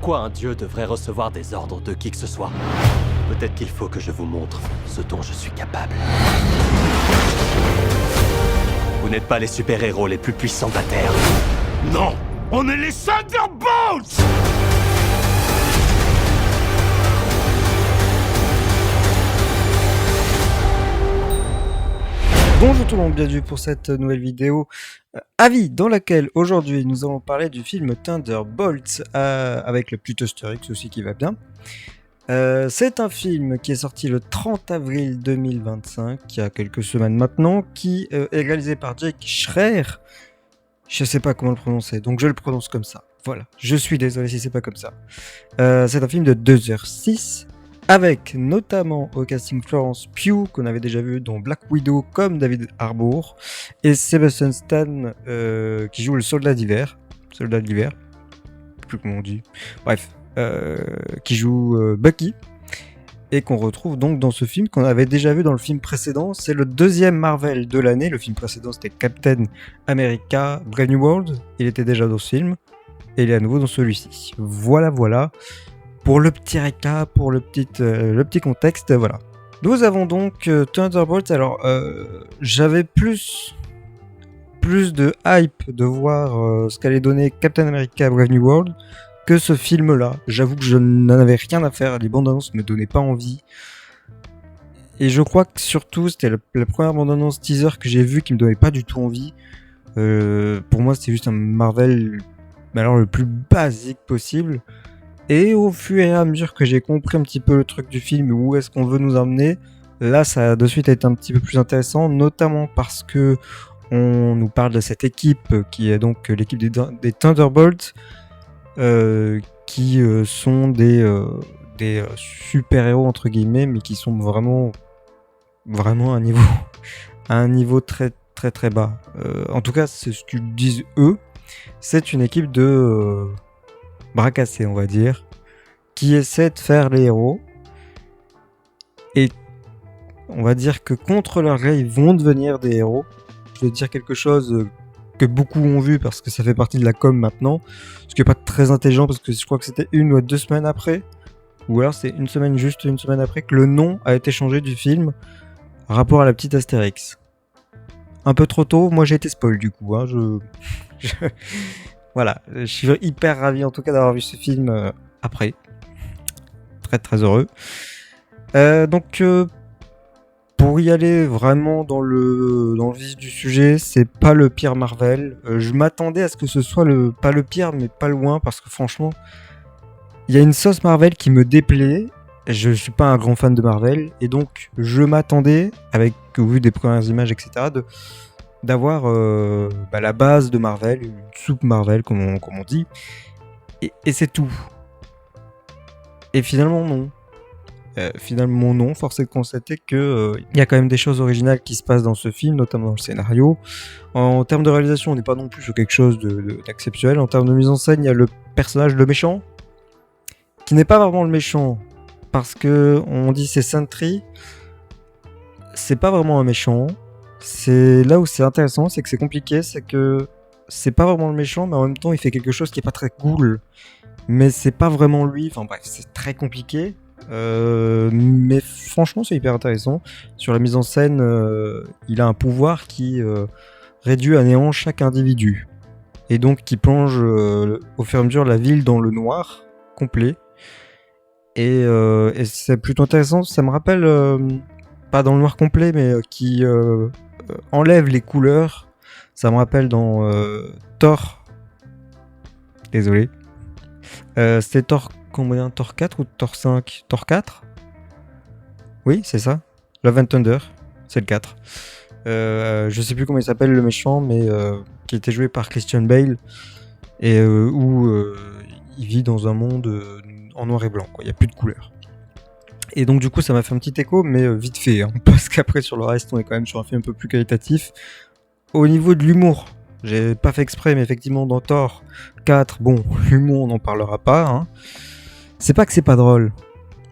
Pourquoi un dieu devrait recevoir des ordres de qui que ce soit? Peut-être qu'il faut que je vous montre ce dont je suis capable. Vous n'êtes pas les super-héros les plus puissants de la Terre. Non, on est les Thunderbolts! Bonjour tout le monde, bienvenue pour cette nouvelle vidéo avis dans laquelle aujourd'hui nous allons parler du film Thunderbolts avec le petit Astérix aussi qui va bien. C'est un film qui est sorti le 30 avril 2025, il y a quelques semaines maintenant, qui est réalisé par Jake Schreier. Je sais pas comment le prononcer, donc je le prononce comme ça. Voilà, je suis désolé si c'est pas comme ça. C'est un film de 2h06. Avec notamment au casting Florence Pugh, qu'on avait déjà vu dans Black Widow comme David Harbour, et Sebastian Stan qui joue le soldat d'hiver. Soldat de l'hiver, je sais plus comment on dit. Bref, qui joue Bucky, et qu'on retrouve donc dans ce film qu'on avait déjà vu dans le film précédent. C'est le deuxième Marvel de l'année. Le film précédent c'était Captain America Brave New World. Il était déjà dans ce film, et il est à nouveau dans celui-ci. Voilà. Pour le petit récap, pour le petit contexte, voilà. Nous avons donc Thunderbolts. Alors, j'avais plus de hype de voir ce qu'allait donner Captain America Brave New World que ce film-là. J'avoue que je n'en avais rien à faire. Les bandes annonces me donnaient pas envie. Et je crois que surtout, c'était la première bande annonce teaser que j'ai vue qui me donnait pas du tout envie. Pour moi, c'était juste un Marvel, alors le plus basique possible. Et au fur et à mesure que j'ai compris un petit peu le truc du film, où est-ce qu'on veut nous emmener, là ça a de suite été un petit peu plus intéressant, notamment parce que on nous parle de cette équipe qui est donc l'équipe des Thunderbolts, qui sont des super-héros entre guillemets, mais qui sont vraiment à un niveau très très très bas. En tout cas, c'est ce qu'ils disent eux. C'est une équipe de bras cassés, on va dire, qui essaie de faire les héros, et on va dire que contre leur gré ils vont devenir des héros. Je vais dire quelque chose que beaucoup ont vu parce que ça fait partie de la com maintenant, ce qui est pas très intelligent parce que je crois que c'était 1 ou 2 semaines après, ou alors c'est une semaine après que le nom a été changé du film rapport à la petite Astérix. Un peu trop tôt, moi j'ai été spoil du coup, hein, Voilà, je suis hyper ravi en tout cas d'avoir vu ce film après. Très très heureux. Donc pour y aller vraiment dans le vif du sujet, c'est pas le pire Marvel. Je m'attendais à ce que ce soit pas le pire, mais pas loin, parce que franchement, il y a une sauce Marvel qui me déplaît. Je suis pas un grand fan de Marvel, et donc je m'attendais, avec au vu des premières images, etc., d'avoir la base de Marvel, une soupe Marvel comme on dit, et c'est tout. Et finalement non, force est de constater que y a quand même des choses originales qui se passent dans ce film, notamment dans le scénario. En termes de réalisation, on n'est pas non plus sur quelque chose d'exceptionnel. En termes de mise en scène, il y a le personnage, le méchant, qui n'est pas vraiment le méchant, parce que on dit c'est Sentry, c'est pas vraiment un méchant. C'est là où c'est intéressant, c'est que c'est compliqué, c'est que c'est pas vraiment le méchant, mais en même temps il fait quelque chose qui est pas très cool, mais c'est pas vraiment lui. Enfin bref, c'est très compliqué, mais franchement c'est hyper intéressant. Sur la mise en scène, il a un pouvoir qui réduit à néant chaque individu, et donc qui plonge au fur et à mesure la ville dans le noir complet, et c'est plutôt intéressant. Ça me rappelle, pas dans le noir complet, mais qui enlève les couleurs. Ça me rappelle dans Thor. Désolé. C'était Thor combien? Thor 4 ou Thor 5? Thor 4? Oui, c'est ça. Love and Thunder. C'est le 4. Je sais plus comment il s'appelle le méchant, mais qui était joué par Christian Bale, et où il vit dans un monde en noir et blanc, quoi. Il n'y a plus de couleurs. Et donc du coup ça m'a fait un petit écho, mais vite fait, hein, parce qu'après sur le reste on est quand même sur un film un peu plus qualitatif. Au niveau de l'humour, j'ai pas fait exprès, mais effectivement dans Thor 4, bon, l'humour on n'en parlera pas, hein. C'est pas que c'est pas drôle,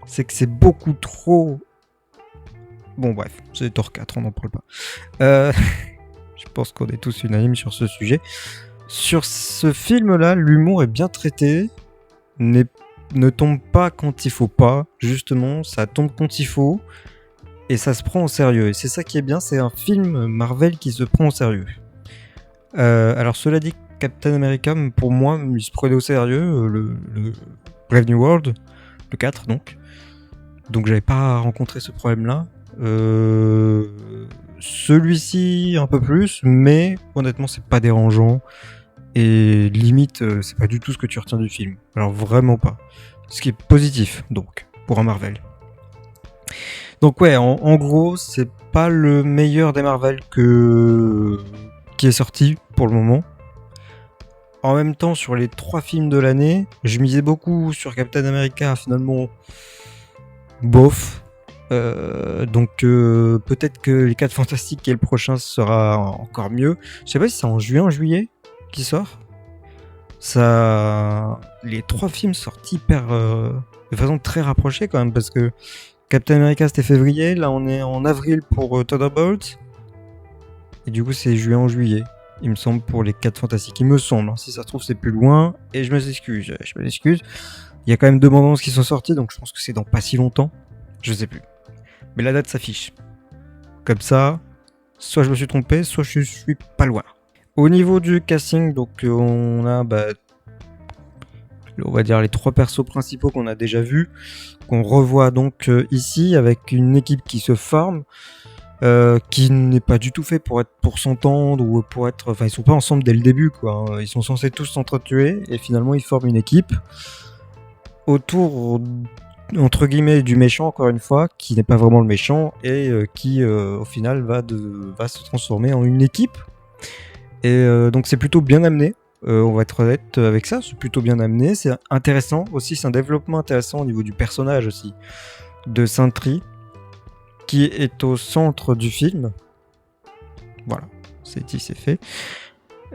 c'est que c'est beaucoup trop... Bon bref, c'est Thor 4, on n'en parle pas. Je pense qu'on est tous unanimes sur ce sujet. Sur ce film-là, l'humour est bien traité, ne tombe pas quand il faut pas. Justement, ça tombe quand il faut. Et ça se prend au sérieux. Et c'est ça qui est bien, c'est un film Marvel qui se prend au sérieux. Alors cela dit, Captain America, pour moi, il se prenait au sérieux. Le Brave New World, le 4 donc. Donc j'avais pas rencontré ce problème-là. Celui-ci un peu plus, mais honnêtement c'est pas dérangeant. Et limite, c'est pas du tout ce que tu retiens du film. Alors vraiment pas. Ce qui est positif, donc, pour un Marvel. Donc ouais, en gros, c'est pas le meilleur des Marvel qui est sorti pour le moment. En même temps, sur les 3 films de l'année, je misais beaucoup sur Captain America, finalement, bof. Donc peut-être que les 4 Fantastiques et le prochain sera encore mieux. Je sais pas si c'est en juin, en juillet qui sort. Les 3 films sortent de façon très rapprochée quand même, parce que Captain America c'était février, là on est en avril pour Thunderbolts, et du coup c'est juin en juillet, il me semble, pour les 4 Fantastiques, il me semble, hein. Si ça se trouve c'est plus loin, et je m'excuse, il y a quand même 2 bandes annonces qui sont sorties, donc je pense que c'est dans pas si longtemps, je sais plus, mais la date s'affiche, comme ça, soit je me suis trompé, soit je suis pas loin. Au niveau du casting, donc on a on va dire les 3 persos principaux qu'on a déjà vus, qu'on revoit donc ici avec une équipe qui se forme, qui n'est pas du tout fait pour s'entendre ou pour être, enfin ils sont pas ensemble dès le début quoi, hein. Ils sont censés tous s'entretuer et finalement ils forment une équipe autour entre guillemets du méchant, encore une fois, qui n'est pas vraiment le méchant et qui au final va se transformer en une équipe. Et donc c'est plutôt bien amené. On va être honnête avec ça, c'est plutôt bien amené, c'est intéressant aussi, c'est un développement intéressant au niveau du personnage aussi, de Sentry, qui est au centre du film. Voilà, c'est dit, c'est fait.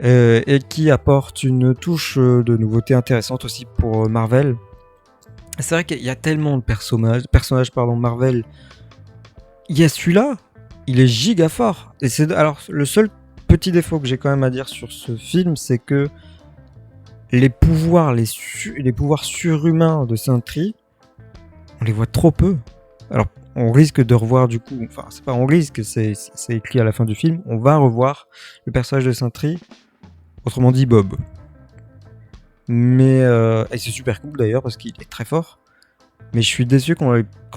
Et qui apporte une touche de nouveauté intéressante aussi pour Marvel. C'est vrai qu'il y a tellement de personnages Marvel. Il y a celui-là, il est giga fort. Et alors le seul petit défaut que j'ai quand même à dire sur ce film, c'est que les pouvoirs surhumains de Sentry, on les voit trop peu. Alors, on risque de revoir du coup, enfin, c'est pas on risque, c'est écrit à la fin du film, on va revoir le personnage de Sentry, autrement dit Bob. Mais, et c'est super cool d'ailleurs parce qu'il est très fort. Mais je suis déçu qu'on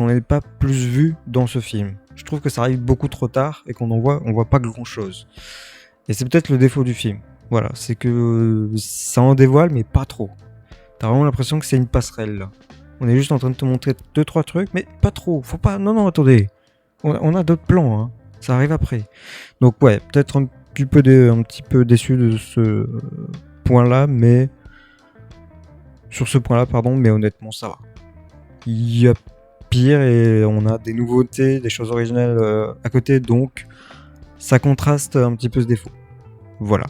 l'ait pas plus vu dans ce film. Je trouve que ça arrive beaucoup trop tard et on voit pas grand chose. Et c'est peut-être le défaut du film. Voilà, c'est que ça en dévoile, mais pas trop. T'as vraiment l'impression que c'est une passerelle, là. On est juste en train de te montrer 2-3 trucs, mais pas trop. Faut pas... Non, attendez. On a d'autres plans, hein. Ça arrive après. Donc ouais, peut-être un petit peu déçu de ce point-là, mais... Sur ce point-là, pardon, mais honnêtement, ça va. Il y a pire et on a des nouveautés, des choses originales à côté, donc ça contraste un petit peu ce défaut. Voilà.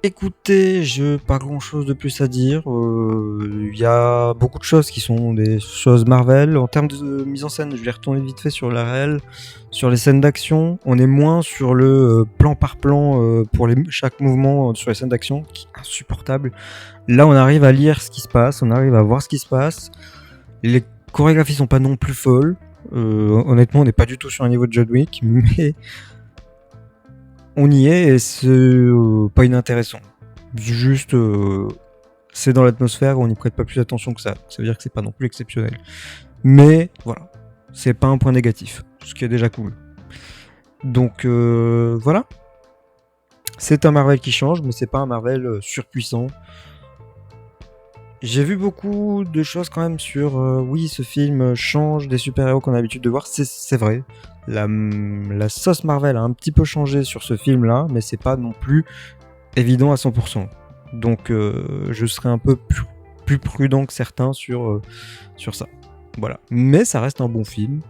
Écoutez, je pas grand chose de plus à dire. Il y a beaucoup de choses qui sont des choses Marvel. En termes de mise en scène, je vais retourner vite fait sur la réelle, sur les scènes d'action. On est moins sur le plan par plan pour chaque mouvement sur les scènes d'action, qui est insupportable. Là, on arrive à lire ce qui se passe, on arrive à voir ce qui se passe. Les chorégraphies sont pas non plus folles. Honnêtement, on n'est pas du tout sur un niveau de John Wick, mais on y est et c'est pas inintéressant. Juste, c'est dans l'atmosphère, on n'y prête pas plus attention que ça. Ça veut dire que c'est pas non plus exceptionnel. Mais voilà, c'est pas un point négatif, ce qui est déjà cool. Donc voilà. C'est un Marvel qui change, mais c'est pas un Marvel surpuissant. J'ai vu beaucoup de choses quand même sur oui, ce film change des super-héros qu'on a l'habitude de voir, c'est vrai. La sauce Marvel a un petit peu changé sur ce film-là, mais c'est pas non plus évident à 100%. Donc je serai un peu plus prudent que certains sur ça. Voilà. Mais ça reste un bon film.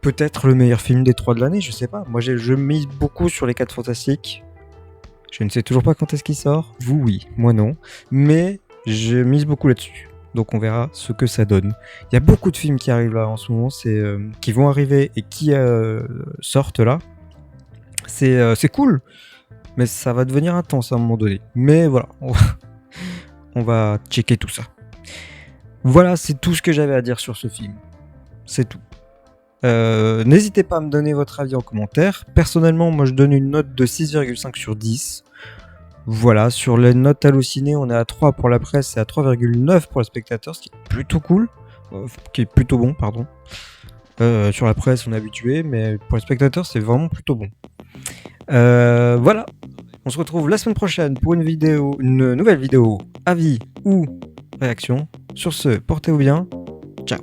Peut-être le meilleur film des 3 de l'année, je sais pas. Moi je mise beaucoup sur les 4 Fantastiques. Je ne sais toujours pas quand est-ce qu'il sort. Vous oui, moi non. Mais je mise beaucoup là-dessus. Donc on verra ce que ça donne. Il y a beaucoup de films qui arrivent là en ce moment, qui vont arriver et qui sortent là. C'est cool, mais ça va devenir intense à un moment donné. Mais voilà, on va checker tout ça. Voilà, c'est tout ce que j'avais à dire sur ce film. C'est tout. N'hésitez pas à me donner votre avis en commentaire. Personnellement, moi je donne une note de 6,5 sur 10. Voilà, sur les notes hallucinées, on est à 3 pour la presse et à 3,9 pour le spectateur, ce qui est plutôt cool. Qui est plutôt bon, pardon. Sur la presse, on est habitué, mais pour les spectateurs, c'est vraiment plutôt bon. Voilà, on se retrouve la semaine prochaine pour une nouvelle vidéo, avis ou réaction. Sur ce, portez-vous bien. Ciao.